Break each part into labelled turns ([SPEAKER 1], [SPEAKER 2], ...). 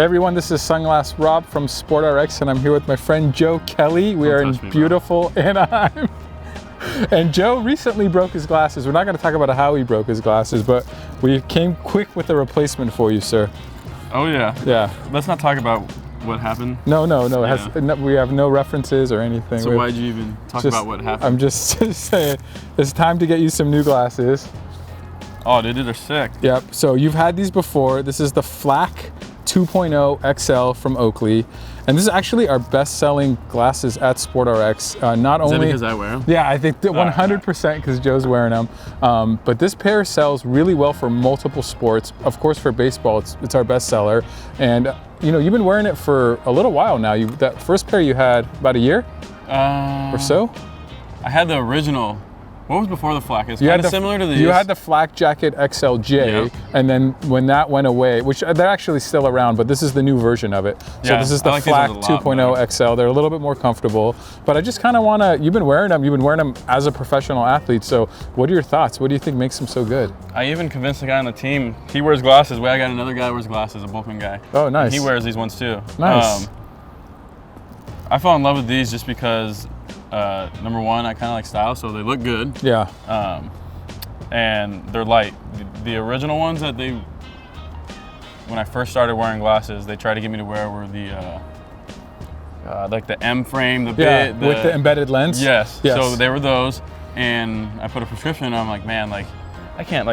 [SPEAKER 1] Hey everyone, this is Sunglass Rob from SportRx, and I'm here with my friend Joe Kelly. We are in beautiful Anaheim. And Joe recently broke his glasses. We're not going to talk about how he broke his glasses, but we came quick with a replacement for you, sir.
[SPEAKER 2] Oh yeah.
[SPEAKER 1] Yeah.
[SPEAKER 2] Let's not talk about what happened.
[SPEAKER 1] No. We have no references or anything.
[SPEAKER 2] So why'd you even talk about what happened?
[SPEAKER 1] I'm just saying, it's time to get you some new glasses.
[SPEAKER 2] Oh, dude, they're sick.
[SPEAKER 1] Yep. So you've had these before. This is the Flak 2.0 XL from Oakley, and this is actually our best-selling glasses at SportRx. Not only
[SPEAKER 2] because I wear them?
[SPEAKER 1] Yeah, I think 100% because Joe's wearing them. But this pair sells really well for multiple sports. Of course, for baseball, it's our best seller. And you know, you've been wearing it for a little while now. That first pair you had about a year or so.
[SPEAKER 2] I had the original. What was before the Flak? It's kind of similar to these.
[SPEAKER 1] You had the Flak Jacket XLJ, yep. And then when that went away, which they're actually still around, but this is the new version of it. So this is the Flak 2.0 XL. They're a little bit more comfortable, but I just kind of want to, you've been wearing them as a professional athlete, so what are your thoughts? What do you think makes them so good?
[SPEAKER 2] I even convinced the guy on the team, he wears glasses. I got another guy who wears glasses, a Bulkman guy.
[SPEAKER 1] Oh, nice.
[SPEAKER 2] And he wears these ones too.
[SPEAKER 1] Nice.
[SPEAKER 2] I fell in love with these just because number one, I kind of like style, so they look good.
[SPEAKER 1] Yeah.
[SPEAKER 2] And they're light. The original ones that when I first started wearing glasses, they tried to get me to wear were the like the M frame, with
[SPEAKER 1] the embedded lens.
[SPEAKER 2] Yes. So they were those, and I put a prescription, and I'm like, man, like I can't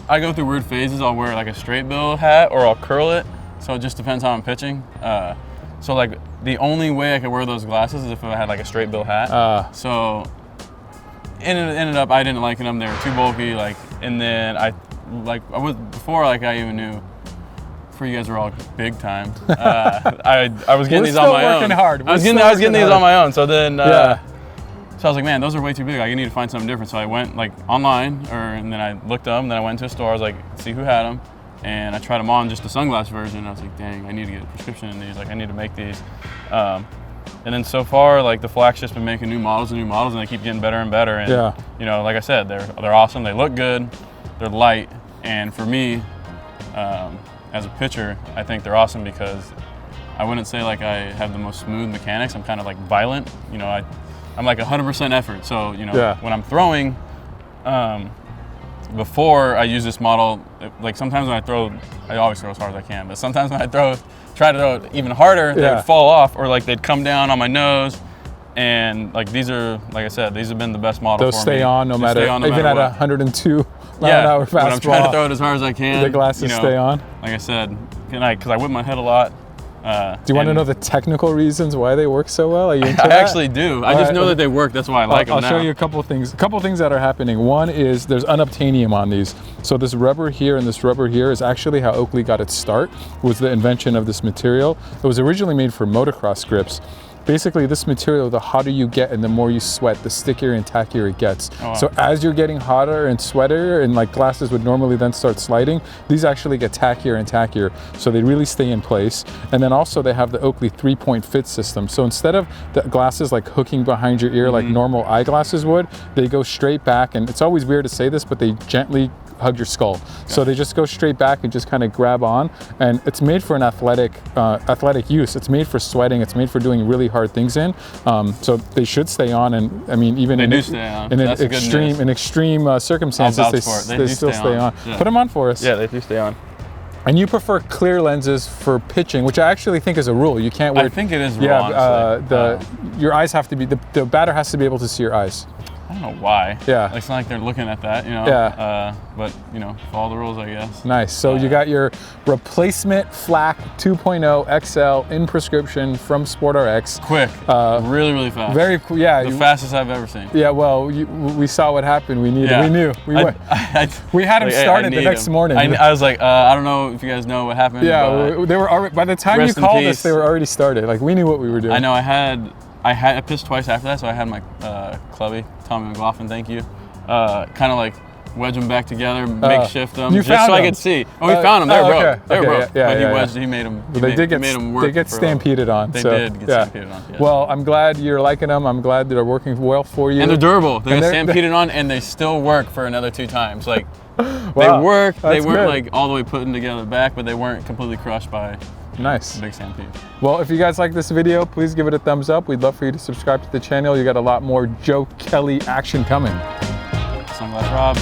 [SPEAKER 2] I go through weird phases. I'll wear like a straight bill hat, or I'll curl it. So it just depends how I'm pitching. So like the only way I could wear those glasses is if I had like a straight bill hat. So ended up I didn't like them. They were too bulky. And then I even knew. Before you guys were all big time, I was getting these on my own. I was getting these on my own. So then so I was like, man, those are way too big. I need to find something different. So I went online, and then I looked them. Then I went to a store. I was like, see who had them. And I tried them on, just the sunglass version. I was like, dang, I need to get a prescription in these. I need to make these. And then so far, the Flak's just been making new models, and they keep getting better and better. And you know, like I said, they're awesome. They look good. They're light. And for me, as a pitcher, I think they're awesome because I wouldn't say I have the most smooth mechanics. I'm kind of violent. You know, I'm 100% effort. So you know, when I'm throwing. Before I use this model, sometimes when I always throw as hard as I can, but sometimes when I try to throw it even harder, they would fall off, or they'd come down on my nose. And these are, like I said, these have been the best model for me.
[SPEAKER 1] Those stay on no matter what. Even at 102 mile-an-hour fastball.
[SPEAKER 2] When I'm trying to throw it as hard as I can.
[SPEAKER 1] The glasses stay on.
[SPEAKER 2] Like I said, because I whip my head a lot.
[SPEAKER 1] Do you want to know the technical reasons why they work so well? Are you into
[SPEAKER 2] I actually do. I just know that they work. That's why I like them now.
[SPEAKER 1] I'll show you a couple of things. A couple of things that are happening. One is there's unobtainium on these. So this rubber here and this rubber here is actually how Oakley got its start. Was the invention of this material. It was originally made for motocross grips. Basically, this material, the hotter you get and the more you sweat, the stickier and tackier it gets. Oh, wow. So as you're getting hotter and sweatier, and glasses would normally then start sliding, these actually get tackier and tackier. So they really stay in place. And then also they have the Oakley 3-point fit system. So instead of the glasses hooking behind your ear like normal eyeglasses would, they go straight back. And it's always weird to say this, but they gently hug your skull. Okay. So they just go straight back and just kind of grab on. And it's made for an athletic use. It's made for sweating. It's made for doing really hard things in. So they should stay on. And I mean, even in extreme circumstances, they still stay on. Yeah. Put them on for us.
[SPEAKER 2] Yeah, they do stay on.
[SPEAKER 1] And you prefer clear lenses for pitching, which I actually think is a rule. You can't wear.
[SPEAKER 2] I think it is a rule, honestly.
[SPEAKER 1] Your eyes have to be, the batter has to be able to see your eyes.
[SPEAKER 2] I don't know why.
[SPEAKER 1] Yeah.
[SPEAKER 2] It's not like they're looking at that, you know.
[SPEAKER 1] Yeah.
[SPEAKER 2] But, you know, follow the rules, I guess.
[SPEAKER 1] Nice. So you got your replacement Flak 2.0 XL in prescription from SportRx.
[SPEAKER 2] Quick. Really, really fast.
[SPEAKER 1] Very cool. Yeah.
[SPEAKER 2] The fastest I've ever seen.
[SPEAKER 1] Yeah. Well, we saw what happened. We knew. We had them started the next morning.
[SPEAKER 2] I was like, I don't know if you guys know what happened.
[SPEAKER 1] Yeah. They were already, by the time you called us, they were already started. We knew what we were doing.
[SPEAKER 2] I know. I pitched twice after that, so I had my clubby, Tommy McLaughlin, thank you, kind of wedge them back together, makeshift them, just so I could see. Oh, we found them. They were broke. They were broke. But he made them.
[SPEAKER 1] They get stampeded on.
[SPEAKER 2] They did get stampeded on. Yes.
[SPEAKER 1] Well, I'm glad you're liking them. I'm glad they're working well for you.
[SPEAKER 2] And they're durable. They got stampeded on, and they still work for another 2 times. They
[SPEAKER 1] Wow,
[SPEAKER 2] work. They
[SPEAKER 1] that's
[SPEAKER 2] weren't
[SPEAKER 1] good.
[SPEAKER 2] like all the way put together back, but they weren't completely crushed by
[SPEAKER 1] Nice.
[SPEAKER 2] big sand piece.
[SPEAKER 1] Well, if you guys like this video, please give it a thumbs up. We'd love for you to subscribe to the channel. You got a lot more Joe Kelly action coming.
[SPEAKER 2] Sunglass Rob.